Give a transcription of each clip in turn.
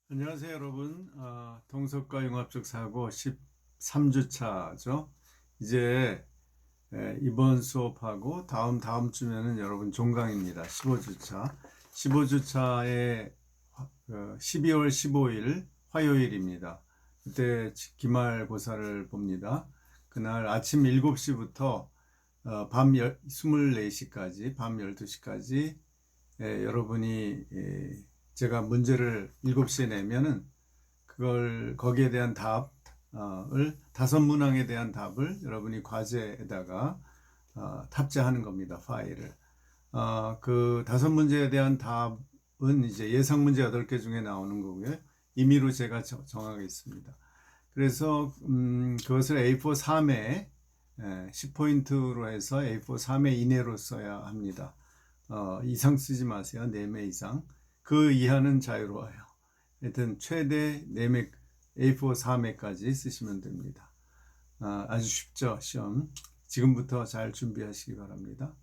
안녕하세요 여러분. 동석과 융합적 사고 13주차죠. 이제 이번 수업하고 다음 주면은 여러분 종강입니다. 15주차 15주차에 12월 15일 화요일입니다. 그때 기말고사를 봅니다. 그날 아침 7시부터 밤 24시까지 밤 12시까지 여러분이 제가 문제를 7시에 내면은 그걸 거기에 대한 답을 5문항에 대한 답을 여러분이 과제에다가 탑재하는 겁니다. 파일을. 그 5문제에 대한 답은 이제 예상 문제 8개 중에 나오는 거고요. 임의로 제가 정하겠습니다. 그래서 그것을 A4 3회 10포인트로 해서 A4 3회 이내로 써야 합니다. 이상 쓰지 마세요. 4매 이상. 그 이하는 자유로워요. 하여튼 최대 4매, A4 4매까지 쓰시면 됩니다. 아주 쉽죠, 시험. 지금부터 잘 준비하시기 바랍니다.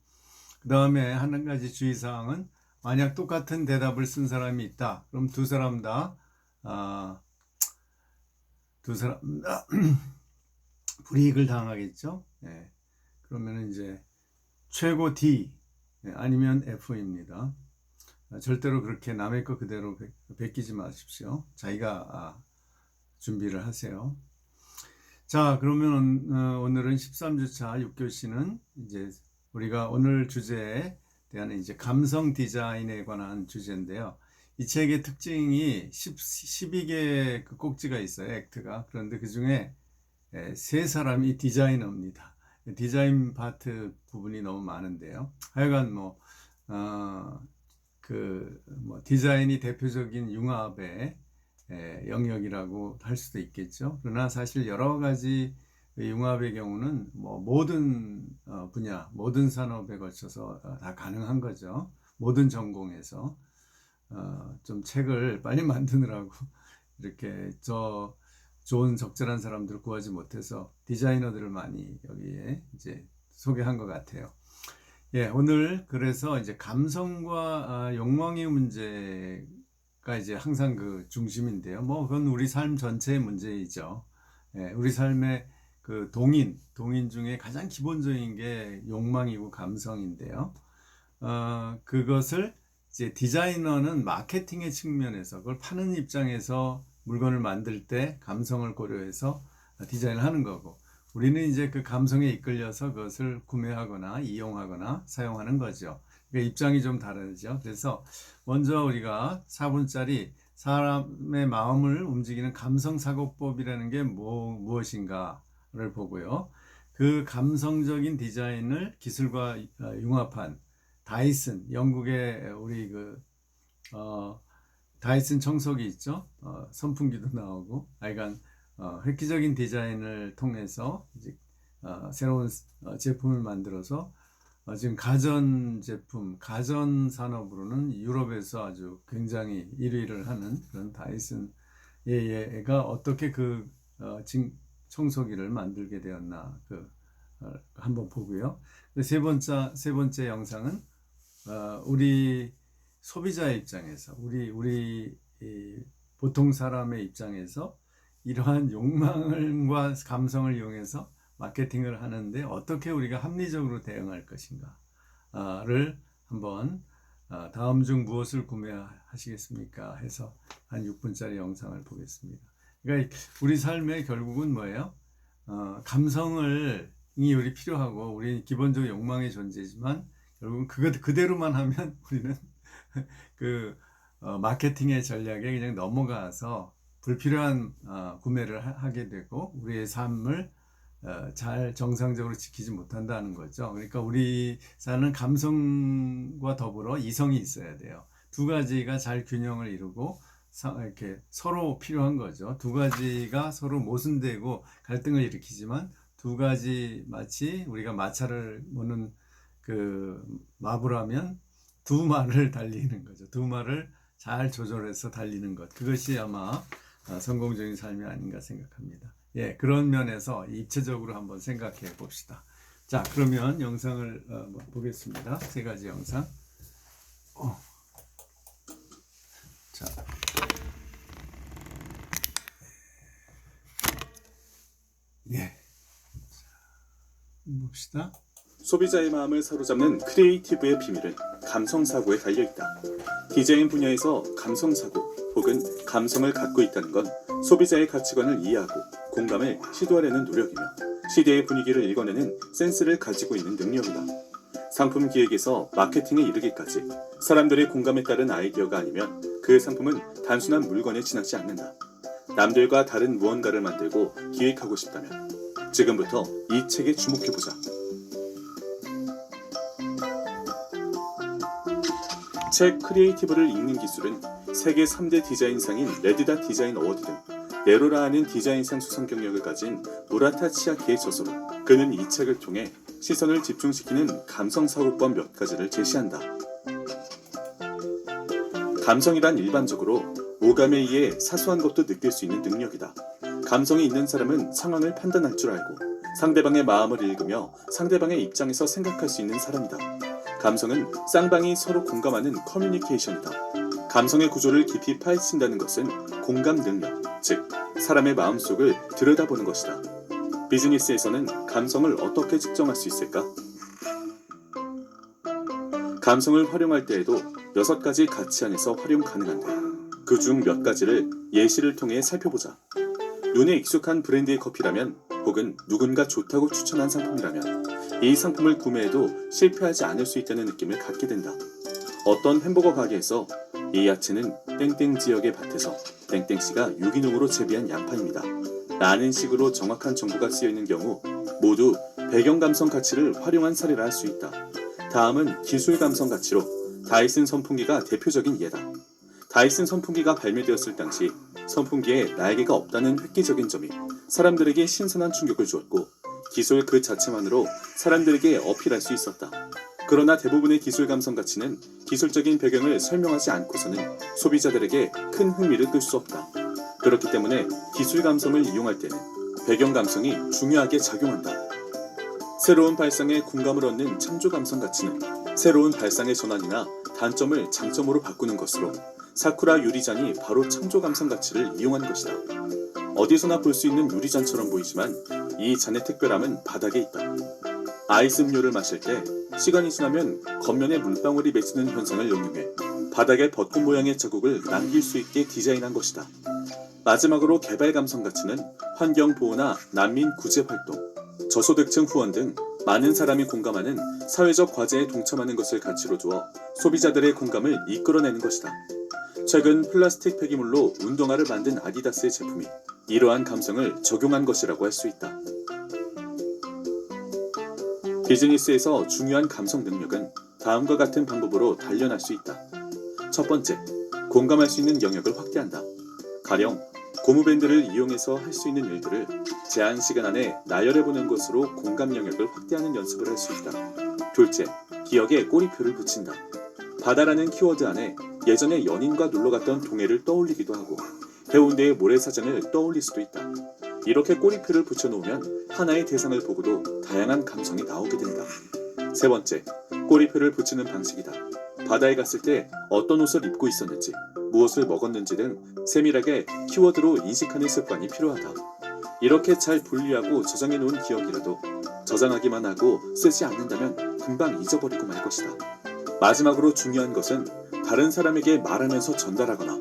그 다음에 한 가지 주의사항은 만약 똑같은 대답을 쓴 사람이 있다. 그럼 두 사람 다 불이익을 당하겠죠. 네. 그러면 이제 최고 D 아니면 F입니다. 절대로 그렇게 남의 거 그대로 베끼지 마십시오. 자기가 준비를 하세요. 자, 그러면 오늘은 13주차 6교시는 이제 우리가 오늘 주제에 대한 이제 감성 디자인에 관한 주제인데요. 이 책의 특징이 12개 그 꼭지가 있어요. 액트가. 그런데 그 중에 3사람이 디자이너입니다. 디자인 파트 부분이 너무 많은데요. 하여간 디자인이 대표적인 융합의 영역이라고 할 수도 있겠죠. 그러나 사실 여러 가지 융합의 경우는 모든 분야, 모든 산업에 걸쳐서 다 가능한 거죠. 모든 전공에서 좀 책을 빨리 만드느라고 이렇게 좋은 적절한 사람들을 구하지 못해서 디자이너들을 많이 여기에 이제 소개한 것 같아요. 예, 오늘 그래서 이제 감성과 욕망의 문제가 이제 항상 그 중심인데요. 그건 우리 삶 전체의 문제이죠. 예, 우리 삶의 그 동인 중에 가장 기본적인 게 욕망이고 감성인데요. 그것을 이제 디자이너는 마케팅의 측면에서 그걸 파는 입장에서 물건을 만들 때 감성을 고려해서 디자인을 하는 거고, 우리는 이제 그 감성에 이끌려서 그것을 구매하거나 이용하거나 사용하는 거죠. 그러니까 입장이 좀 다르죠. 그래서 먼저 우리가 4분짜리 사람의 마음을 움직이는 감성사고법이라는 게 무엇인가를 보고요. 그 감성적인 디자인을 기술과 융합한 다이슨, 영국의 우리 다이슨 청소기 있죠. 선풍기도 나오고, 하여간 획기적인 디자인을 통해서 이제 새로운 제품을 만들어서 지금 가전제품, 가전산업으로는 유럽에서 아주 굉장히 1위를 하는 그런 다이슨 얘가 어떻게 청소기를 만들게 되었나 한번 보고요. 세 번째 영상은 우리 소비자의 입장에서 우리 보통 사람의 입장에서 이러한 욕망과 감성을 이용해서 마케팅을 하는데 어떻게 우리가 합리적으로 대응할 것인가를 한번 다음 중 무엇을 구매하시겠습니까? 해서 한 6분짜리 영상을 보겠습니다. 그러니까 우리 삶에 결국은 뭐예요? 감성이 우리 필요하고 우리 기본적인 욕망의 존재지만 결국은 그대로만 하면 우리는 마케팅의 전략에 그냥 넘어가서 불필요한 구매를 하게 되고 우리의 삶을 잘 정상적으로 지키지 못한다는 거죠. 그러니까 우리 사는 감성과 더불어 이성이 있어야 돼요. 두 가지가 잘 균형을 이루고 이렇게 서로 필요한 거죠. 두 가지가 서로 모순되고 갈등을 일으키지만 두 가지 마치 우리가 마차를 모는 마부라면 두 말을 달리는 거죠. 두 말을 잘 조절해서 달리는 것. 그것이 아마 성공적인 삶이 아닌가 생각합니다. 예, 그런 면에서 입체적으로 한번 생각해 봅시다. 자, 그러면 영상을 보겠습니다. 3가지 영상. 자, 봅시다. 소비자의 마음을 사로잡는 크리에이티브의 비밀은 감성사고에 달려있다. 디자인 분야에서 감성사고 혹은 감성을 갖고 있다는 건 소비자의 가치관을 이해하고 공감을 시도하려는 노력이며 시대의 분위기를 읽어내는 센스를 가지고 있는 능력이다. 상품 기획에서 마케팅에 이르기까지 사람들의 공감에 따른 아이디어가 아니면 그 상품은 단순한 물건에 지나지 않는다. 남들과 다른 무언가를 만들고 기획하고 싶다면 지금부터 이 책에 주목해보자. 책 크리에이티브를 읽는 기술은 세계 3대 디자인상인 레드닷 디자인 어워드 등 네로라하는 디자인상 수상 경력을 가진 무라타 치아키의 저서로 그는 이 책을 통해 시선을 집중시키는 감성사고법 몇 가지를 제시한다. 감성이란 일반적으로 오감에 의해 사소한 것도 느낄 수 있는 능력이다. 감성이 있는 사람은 상황을 판단할 줄 알고 상대방의 마음을 읽으며 상대방의 입장에서 생각할 수 있는 사람이다. 감성은 쌍방이 서로 공감하는 커뮤니케이션이다. 감성의 구조를 깊이 파헤친다는 것은 공감 능력, 즉 사람의 마음속을 들여다보는 것이다. 비즈니스에서는 감성을 어떻게 측정할 수 있을까? 감성을 활용할 때에도 6가지 가치 안에서 활용 가능한데 그 중 몇 가지를 예시를 통해 살펴보자. 눈에 익숙한 브랜드의 커피라면 혹은 누군가 좋다고 추천한 상품이라면 이 상품을 구매해도 실패하지 않을 수 있다는 느낌을 갖게 된다. 어떤 햄버거 가게에서 이 야채는 땡땡 지역의 밭에서 땡땡씨가 유기농으로 재배한 양파입니다 라는 식으로 정확한 정보가 쓰여있는 경우 모두 배경 감성 가치를 활용한 사례라 할 수 있다. 다음은 기술 감성 가치로 다이슨 선풍기가 대표적인 예다. 다이슨 선풍기가 발매되었을 당시 선풍기에 날개가 없다는 획기적인 점이 사람들에게 신선한 충격을 주었고 기술 그 자체만으로 사람들에게 어필할 수 있었다. 그러나 대부분의 기술 감성 가치는 기술적인 배경을 설명하지 않고서는 소비자들에게 큰 흥미를 끌 수 없다. 그렇기 때문에 기술 감성을 이용할 때는 배경 감성이 중요하게 작용한다. 새로운 발상에 공감을 얻는 창조 감성 가치는 새로운 발상의 전환이나 단점을 장점으로 바꾸는 것으로 사쿠라 유리잔이 바로 창조 감성 가치를 이용한 것이다. 어디서나 볼 수 있는 유리잔처럼 보이지만 이 잔의 특별함은 바닥에 있다. 아이스 음료를 마실 때 시간이 지나면 겉면에 물방울이 맺히는 현상을 응용해 바닥에 벚꽃 모양의 자국을 남길 수 있게 디자인한 것이다. 마지막으로 개발 감성 가치는 환경보호나 난민 구제 활동, 저소득층 후원 등 많은 사람이 공감하는 사회적 과제에 동참하는 것을 가치로 두어 소비자들의 공감을 이끌어내는 것이다. 최근 플라스틱 폐기물로 운동화를 만든 아디다스의 제품이 이러한 감성을 적용한 것이라고 할 수 있다. 비즈니스에서 중요한 감성 능력은 다음과 같은 방법으로 단련할 수 있다. 첫 번째, 공감할 수 있는 영역을 확대한다. 가령 고무밴드를 이용해서 할 수 있는 일들을 제한 시간 안에 나열해보는 것으로 공감 영역을 확대하는 연습을 할 수 있다. 둘째, 기억에 꼬리표를 붙인다. 바다라는 키워드 안에 예전에 연인과 놀러갔던 동해를 떠올리기도 하고 해운대의 모래사장을 떠올릴 수도 있다. 이렇게 꼬리표를 붙여놓으면 하나의 대상을 보고도 다양한 감성이 나오게 된다. 세 번째, 꼬리표를 붙이는 방식이다. 바다에 갔을 때 어떤 옷을 입고 있었는지, 무엇을 먹었는지 등 세밀하게 키워드로 인식하는 습관이 필요하다. 이렇게 잘 분리하고 저장해 놓은 기억이라도 저장하기만 하고 쓰지 않는다면 금방 잊어버리고 말 것이다. 마지막으로 중요한 것은 다른 사람에게 말하면서 전달하거나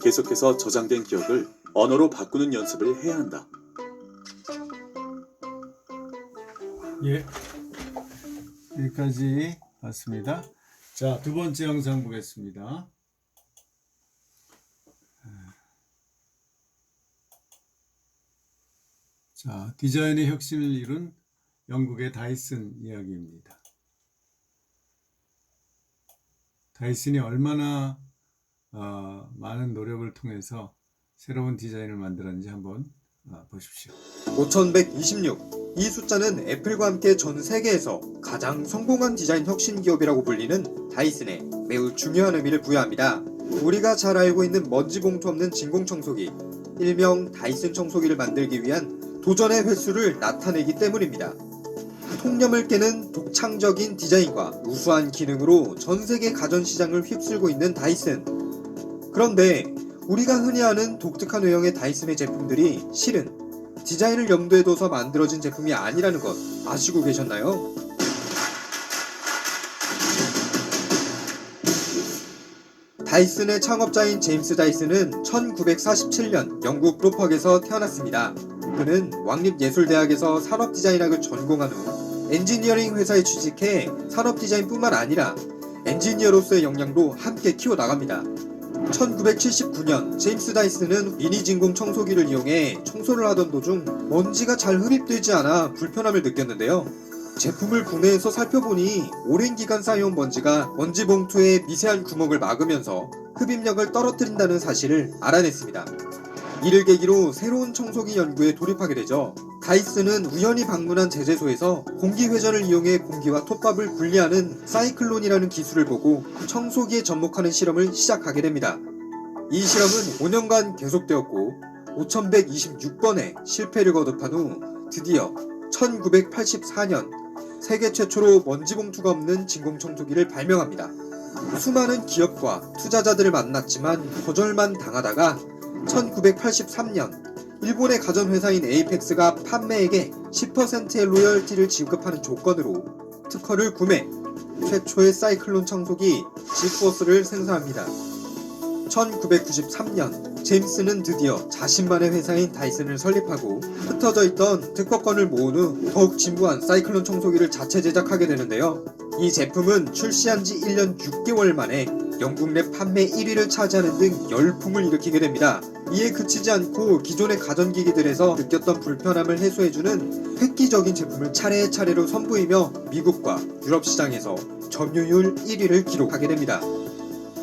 계속해서 저장된 기억을 언어로 바꾸는 연습을 해야 한다. 예, 여기까지 봤습니다. 자, 두 번째 영상 보겠습니다. 자, 디자인의 혁신을 이룬 영국의 다이슨 이야기입니다. 다이슨이 얼마나 많은 노력을 통해서 새로운 디자인을 만들었는지 한번 보십시오. 5126. 이 숫자는 애플과 함께 전 세계에서 가장 성공한 디자인 혁신 기업이라고 불리는 다이슨에 매우 중요한 의미를 부여합니다. 우리가 잘 알고 있는 먼지 봉투 없는 진공 청소기, 일명 다이슨 청소기를 만들기 위한 도전의 횟수를 나타내기 때문입니다. 통념을 깨는 독창적인 디자인과 우수한 기능으로 전 세계 가전시장을 휩쓸고 있는 다이슨. 그런데 우리가 흔히 아는 독특한 외형의 다이슨의 제품들이 실은 디자인을 염두에 둬서 만들어진 제품이 아니라는 것 아시고 계셨나요? 다이슨의 창업자인 제임스 다이슨은 1947년 영국 노퍽에서 태어났습니다. 그는 왕립예술대학에서 산업디자인학을 전공한 후 엔지니어링 회사에 취직해 산업디자인뿐만 아니라 엔지니어로서의 역량도 함께 키워나갑니다. 1979년 제임스 다이슨은 미니 진공 청소기를 이용해 청소를 하던 도중 먼지가 잘 흡입되지 않아 불편함을 느꼈는데요. 제품을 구매해서 살펴보니 오랜 기간 쌓여온 먼지가 먼지 봉투의 미세한 구멍을 막으면서 흡입력을 떨어뜨린다는 사실을 알아냈습니다. 이를 계기로 새로운 청소기 연구에 돌입하게 되죠. 다이슨은 우연히 방문한 제재소에서 공기 회전을 이용해 공기와 톱밥을 분리하는 사이클론이라는 기술을 보고 청소기에 접목하는 실험을 시작하게 됩니다. 이 실험은 5년간 계속되었고 5126번의 실패를 거듭한 후 드디어 1984년 세계 최초로 먼지 봉투가 없는 진공청소기를 발명합니다. 수많은 기업과 투자자들을 만났지만 거절만 당하다가 1983년 일본의 가전회사인 에이펙스가 판매액의 10%의 로열티를 지급하는 조건으로 특허를 구매, 최초의 사이클론 청소기 지포스를 생산합니다. 1993년 제임스는 드디어 자신만의 회사인 다이슨을 설립하고 흩어져 있던 특허권을 모은 후 더욱 진부한 사이클론 청소기를 자체 제작하게 되는데요. 이 제품은 출시한 지 1년 6개월 만에 영국 내 판매 1위를 차지하는 등 열풍을 일으키게 됩니다. 이에 그치지 않고 기존의 가전기기들에서 느꼈던 불편함을 해소해주는 획기적인 제품을 차례차례로 선보이며 미국과 유럽 시장에서 점유율 1위를 기록하게 됩니다.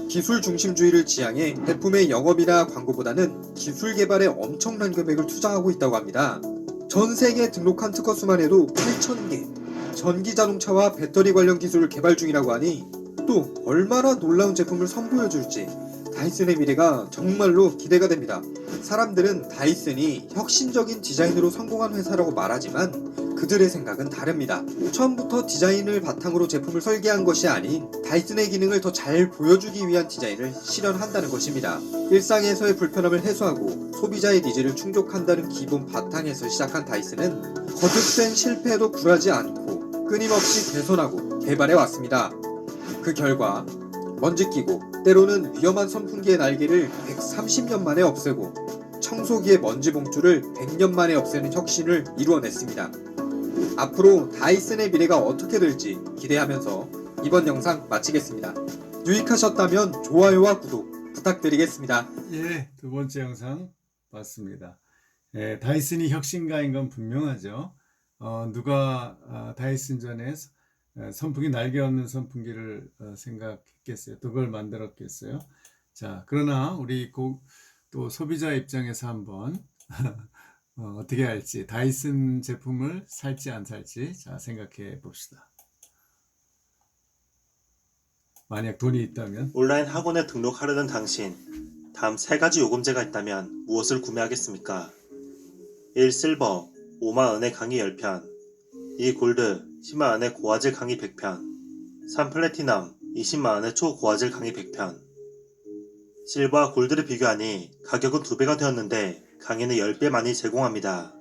기술 중심주의를 지향해 제품의 영업이나 광고보다는 기술 개발에 엄청난 금액을 투자하고 있다고 합니다. 전 세계 등록한 특허 수만 해도 8,000개, 전기 자동차와 배터리 관련 기술을 개발 중이라고 하니 또 얼마나 놀라운 제품을 선보여줄지 다이슨의 미래가 정말로 기대가 됩니다. 사람들은 다이슨이 혁신적인 디자인으로 성공한 회사라고 말하지만 그들의 생각은 다릅니다. 처음부터 디자인을 바탕으로 제품을 설계한 것이 아닌 다이슨의 기능을 더 잘 보여주기 위한 디자인을 실현한다는 것입니다. 일상에서의 불편함을 해소하고 소비자의 니즈를 충족한다는 기본 바탕에서 시작한 다이슨은 거듭된 실패에도 굴하지 않고 끊임없이 개선하고 개발해 왔습니다. 그 결과 먼지 끼고 때로는 위험한 선풍기의 날개를 130년 만에 없애고 청소기의 먼지 봉투를 100년 만에 없애는 혁신을 이루어냈습니다. 앞으로 다이슨의 미래가 어떻게 될지 기대하면서 이번 영상 마치겠습니다. 유익하셨다면 좋아요와 구독 부탁드리겠습니다. 예, 두 번째 영상 봤습니다. 다이슨이 혁신가인 건 분명하죠. 누가 다이슨 전에 선풍기 날개 없는 선풍기를 생각했겠어요? 그걸 만들었겠어요? 자, 그러나 우리 또 소비자 입장에서 한번 어떻게 할지, 다이슨 제품을 살지 안 살지 자 생각해 봅시다. 만약 돈이 있다면 온라인 학원에 등록하려는 당신, 다음 3가지 요금제가 있다면 무엇을 구매하겠습니까? 1. 실버 5만원의 강의 10편, 2. 골드 10만원의 고화질 강의 100편, 3. 플래티넘 20만원의 초고화질 강의 100편. 실버와 골드를 비교하니 가격은 2배가 되었는데 강의는 10배 많이 제공합니다.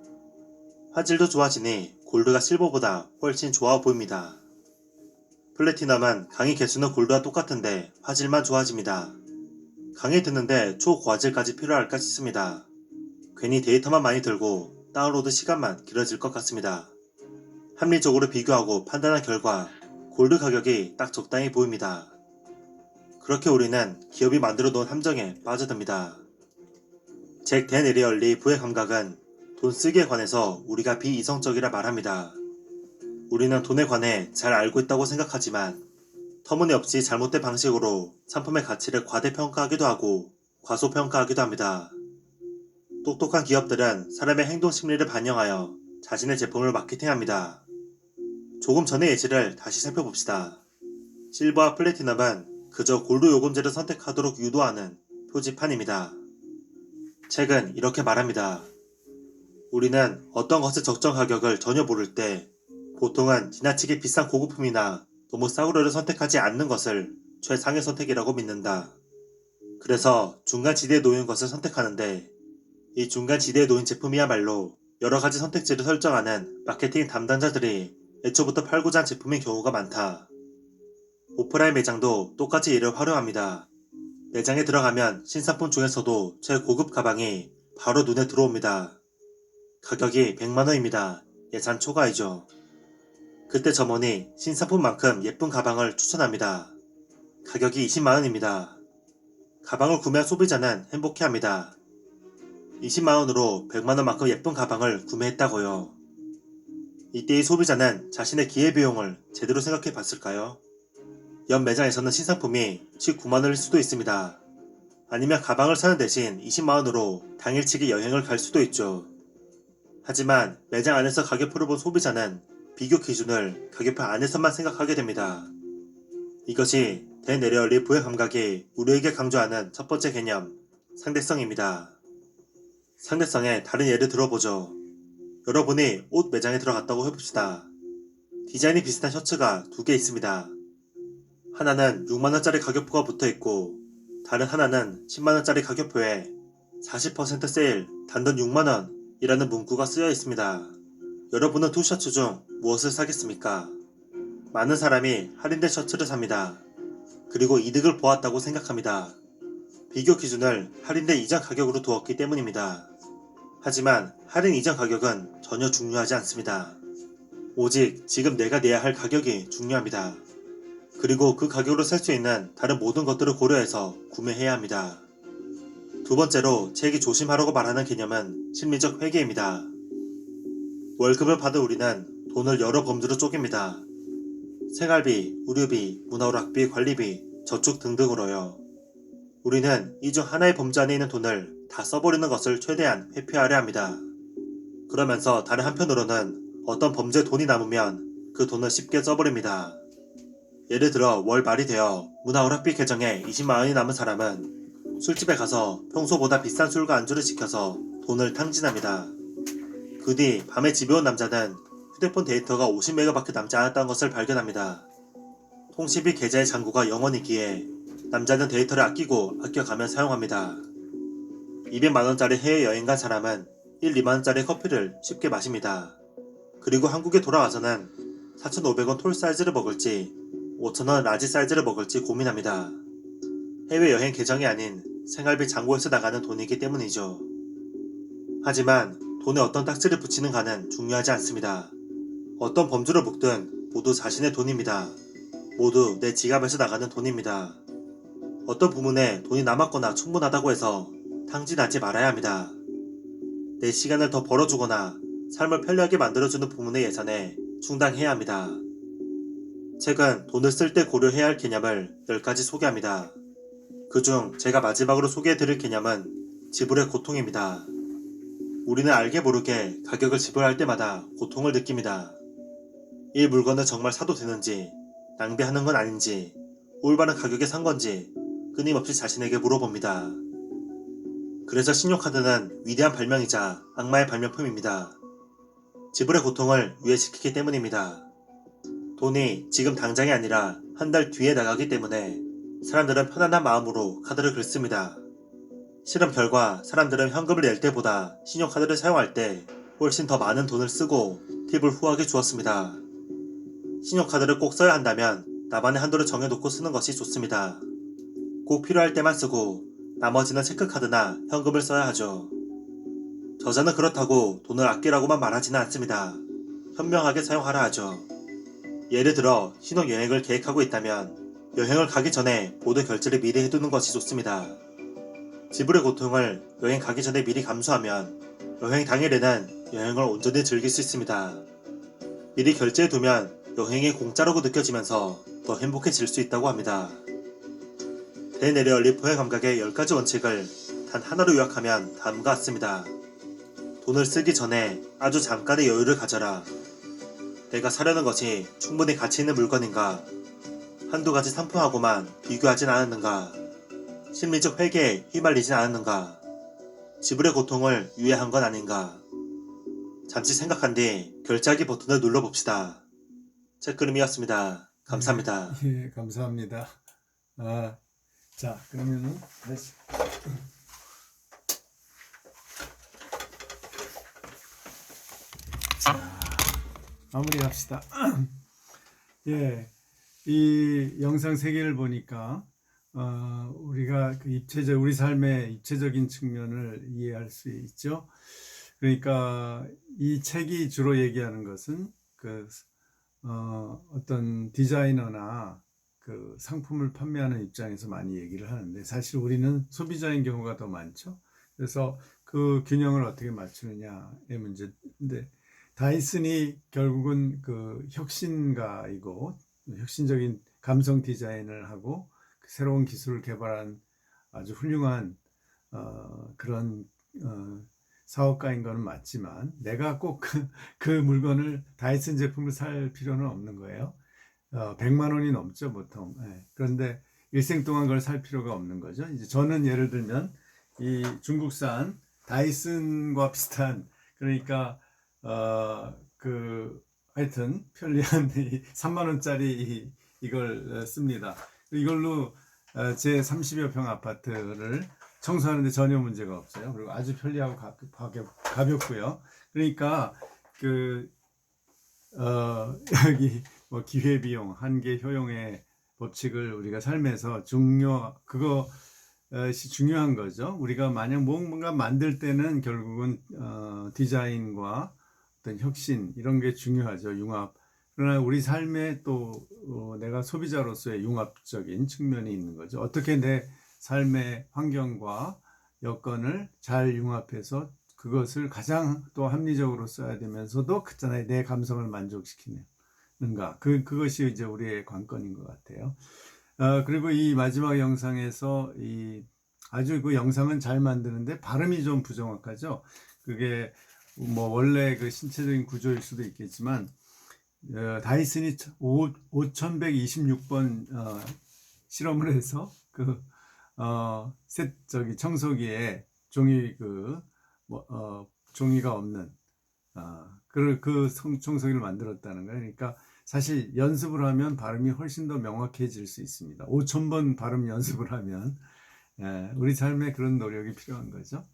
화질도 좋아지니 골드가 실버보다 훨씬 좋아 보입니다. 플래티넘은 강의 개수는 골드와 똑같은데 화질만 좋아집니다. 강의 듣는데 초고화질까지 필요할까 싶습니다. 괜히 데이터만 많이 들고 다운로드 시간만 길어질 것 같습니다. 합리적으로 비교하고 판단한 결과 골드 가격이 딱 적당히 보입니다. 그렇게 우리는 기업이 만들어 놓은 함정에 빠져듭니다. 잭 댄 에리얼리 부의 감각은 돈 쓰기에 관해서 우리가 비이성적이라 말합니다. 우리는 돈에 관해 잘 알고 있다고 생각하지만 터무니없이 잘못된 방식으로 상품의 가치를 과대평가하기도 하고 과소평가하기도 합니다. 똑똑한 기업들은 사람의 행동 심리를 반영하여 자신의 제품을 마케팅합니다. 조금 전의 예시를 다시 살펴봅시다. 실버와 플래티넘은 그저 골드 요금제를 선택하도록 유도하는 표지판입니다. 책은 이렇게 말합니다. 우리는 어떤 것의 적정 가격을 전혀 모를 때 보통은 지나치게 비싼 고급품이나 너무 싸구려를 선택하지 않는 것을 최상의 선택이라고 믿는다. 그래서 중간 지대에 놓인 것을 선택하는데 이 중간 지대에 놓인 제품이야말로 여러 가지 선택지를 설정하는 마케팅 담당자들이 애초부터 팔고자 한 제품인 경우가 많다. 오프라인 매장도 똑같이 이를 활용합니다. 매장에 들어가면 신상품 중에서도 최고급 가방이 바로 눈에 들어옵니다. 가격이 100만원입니다. 예산 초과이죠. 그때 점원이 신상품만큼 예쁜 가방을 추천합니다. 가격이 20만원입니다. 가방을 구매한 소비자는 행복해합니다. 20만원으로 100만원만큼 예쁜 가방을 구매했다고요. 이때 이 소비자는 자신의 기회비용을 제대로 생각해 봤을까요? 옆 매장에서는 신상품이 19만원일 수도 있습니다. 아니면 가방을 사는 대신 20만원으로 당일치기 여행을 갈 수도 있죠. 하지만 매장 안에서 가격표를 본 소비자는 비교 기준을 가격표 안에서만 생각하게 됩니다. 이것이 대내려얼리 부의 감각이 우리에게 강조하는 첫 번째 개념, 상대성입니다. 상대성의 다른 예를 들어보죠. 여러분이 옷 매장에 들어갔다고 해봅시다. 디자인이 비슷한 셔츠가 두 개 있습니다. 하나는 6만원짜리 가격표가 붙어있고 다른 하나는 10만원짜리 가격표에 40% 세일, 단돈 6만원 이라는 문구가 쓰여 있습니다. 여러분은 두 셔츠 중 무엇을 사겠습니까? 많은 사람이 할인된 셔츠를 삽니다. 그리고 이득을 보았다고 생각합니다. 비교 기준을 할인된 이전 가격으로 두었기 때문입니다. 하지만 할인 이전 가격은 전혀 중요하지 않습니다. 오직 지금 내가 내야 할 가격이 중요합니다. 그리고 그 가격으로 살 수 있는 다른 모든 것들을 고려해서 구매해야 합니다. 두 번째로 책이 조심하라고 말하는 개념은 심리적 회계입니다. 월급을 받은 우리는 돈을 여러 범주로 쪼갭니다. 생활비, 의료비, 문화오락비, 관리비, 저축 등등으로요. 우리는 이 중 하나의 범주 안에 있는 돈을 다 써버리는 것을 최대한 회피하려 합니다. 그러면서 다른 한편으로는 어떤 범주에 돈이 남으면 그 돈을 쉽게 써버립니다. 예를 들어 월 말이 되어 문화오락비 계정에 20만원이 남은 사람은 술집에 가서 평소보다 비싼 술과 안주를 시켜서 돈을 탕진합니다. 그 뒤 밤에 집에 온 남자는 휴대폰 데이터가 50메가밖에 남지 않았다는 것을 발견합니다. 통신비 계좌의 잔고가 0원이기에 남자는 데이터를 아껴가며 사용합니다. 200만원짜리 해외여행 간 사람은 1, 2만원짜리 커피를 쉽게 마십니다. 그리고 한국에 돌아와서는 4,500원 톨 사이즈를 먹을지 5,000원 라지 사이즈를 먹을지 고민합니다. 해외여행 계정이 아닌 생활비 잔고에서 나가는 돈이기 때문이죠. 하지만 돈에 어떤 딱지를 붙이는가는 중요하지 않습니다. 어떤 범주를 묶든 모두 자신의 돈입니다. 모두 내 지갑에서 나가는 돈입니다. 어떤 부문에 돈이 남았거나 충분하다고 해서 탕진하지 말아야 합니다. 내 시간을 더 벌어주거나 삶을 편리하게 만들어주는 부문의 예산에 충당해야 합니다. 책은 돈을 쓸 때 고려해야 할 개념을 10가지 소개합니다. 그중 제가 마지막으로 소개해드릴 개념은 지불의 고통입니다. 우리는 알게 모르게 가격을 지불할 때마다 고통을 느낍니다. 이 물건을 정말 사도 되는지, 낭비하는 건 아닌지, 올바른 가격에 산 건지 끊임없이 자신에게 물어봅니다. 그래서 신용카드는 위대한 발명이자 악마의 발명품입니다. 지불의 고통을 유예시키기 때문입니다. 돈이 지금 당장이 아니라 한 달 뒤에 나가기 때문에 사람들은 편안한 마음으로 카드를 긁습니다. 실험 결과 사람들은 현금을 낼 때보다 신용카드를 사용할 때 훨씬 더 많은 돈을 쓰고 팁을 후하게 주었습니다. 신용카드를 꼭 써야 한다면 나만의 한도를 정해놓고 쓰는 것이 좋습니다. 꼭 필요할 때만 쓰고 나머지는 체크카드나 현금을 써야 하죠. 저자는 그렇다고 돈을 아끼라고만 말하지는 않습니다. 현명하게 사용하라 하죠. 예를 들어 신혼여행을 계획하고 있다면 여행을 가기 전에 모든 결제를 미리 해두는 것이 좋습니다. 지불의 고통을 여행 가기 전에 미리 감수하면 여행 당일에는 여행을 온전히 즐길 수 있습니다. 미리 결제해두면 여행이 공짜라고 느껴지면서 더 행복해질 수 있다고 합니다. 대내려얼리 부의 감각의 10가지 원칙을 단 하나로 요약하면 다음과 같습니다. 돈을 쓰기 전에 아주 잠깐의 여유를 가져라. 내가 사려는 것이 충분히 가치 있는 물건인가? 한두 가지 상품하고만 비교하진 않았는가? 심리적 회개에 휘말리진 않았는가? 지불의 고통을 유예한 건 아닌가? 잠시 생각한 뒤 결제하기 버튼을 눌러봅시다. 책그림이었습니다. 감사합니다. 예, 감사합니다. 자, 그러면은 다시. 자, 마무리합시다. 예, 이 영상 세 개를 보니까 우리가 그 우리 삶의 입체적인 측면을 이해할 수 있죠. 그러니까 이 책이 주로 얘기하는 것은 어떤 디자이너나 그 상품을 판매하는 입장에서 많이 얘기를 하는데, 사실 우리는 소비자인 경우가 더 많죠. 그래서 그 균형을 어떻게 맞추느냐의 문제인데, 다이슨이 결국은 그 혁신가이고 혁신적인 감성 디자인을 하고 새로운 기술을 개발한 아주 훌륭한 그런 사업가인 거는 맞지만, 내가 꼭 그 물건을 다이슨 제품을 살 필요는 없는 거예요. 100만 원이 넘죠 보통. 예. 그런데 일생 동안 그걸 살 필요가 없는 거죠. 이제 저는 예를 들면 이 중국산 다이슨과 비슷한, 그러니까 하여튼 편리한 3만 원짜리 이걸 씁니다. 이걸로 제 30여 평 아파트를 청소하는데 전혀 문제가 없어요. 그리고 아주 편리하고 가볍고요. 그러니까 여기 뭐 기회비용, 한계 효용의 법칙을 우리가 삶에서 그것이 중요한 거죠. 우리가 만약 뭔가 만들 때는 결국은 디자인과 어떤 혁신 이런 게 중요하죠. 융합. 그러나 우리 삶에 또 내가 소비자로서의 융합적인 측면이 있는 거죠. 어떻게 내 삶의 환경과 여건을 잘 융합해서 그것을 가장 또 합리적으로 써야 되면서도 그잖아요, 내 감성을 만족시키는가. 그것이 이제 우리의 관건인 것 같아요. 그리고 이 마지막 영상에서 아주 그 영상은 잘 만드는데 발음이 좀 부정확하죠. 그게 뭐 원래 그 신체적인 구조일 수도 있겠지만, 다이슨이 5126번 실험을 해서 청소기에 종이가 없는 청소기를 만들었다는 거예요. 그러니까 사실 연습을 하면 발음이 훨씬 더 명확해질 수 있습니다. 5000번 발음 연습을 하면 우리 삶에 그런 노력이 필요한 거죠.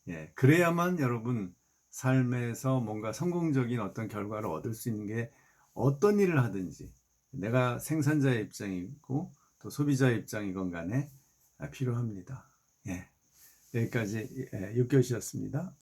예, 그래야만 여러분 삶에서 뭔가 성공적인 어떤 결과를 얻을 수 있는 게, 어떤 일을 하든지 내가 생산자의 입장이고 또 소비자의 입장이건 간에 필요합니다. 예, 여기까지 6교시였습니다.